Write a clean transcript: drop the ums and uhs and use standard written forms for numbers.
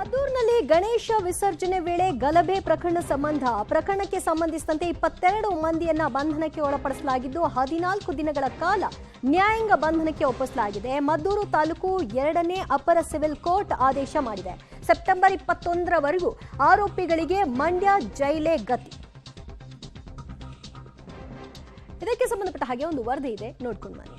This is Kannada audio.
ಮದ್ದೂರಿನಲ್ಲಿ ಗಣೇಶ ವಿಸರ್ಜನೆ ವೇಳೆ ಗಲಭೆ ಪ್ರಕರಣಕ್ಕೆ ಸಂಬಂಧಿಸಿದಂತೆ 22 ಮಂದಿಯನ್ನ ಬಂಧನಕ್ಕೆ ಒಳಪಡಿಸಲಾಗಿದ್ದು 14 ದಿನಗಳ ಕಾಲ ನ್ಯಾಯಾಂಗ ಬಂಧನಕ್ಕೆ ಒಪ್ಪಿಸಲಾಗಿದೆ. ಮದ್ದೂರು ತಾಲೂಕು 2ನೇ ಅಪರ ಸಿವಿಲ್ ಕೋರ್ಟ್ ಆದೇಶ ಮಾಡಿದೆ. ಸೆಪ್ಟೆಂಬರ್ 21ರವರೆಗೂ ಆರೋಪಿಗಳಿಗೆ ಮಂಡ್ಯ ಜೈಲೇ ಗತಿ. ಇದಕ್ಕೆ ಸಂಬಂಧಪಟ್ಟ ಹಾಗೆ ಒಂದು ವರದಿ ಇದೆ, ನೋಡ್ಕೊಂಡು ಬನ್ನಿ.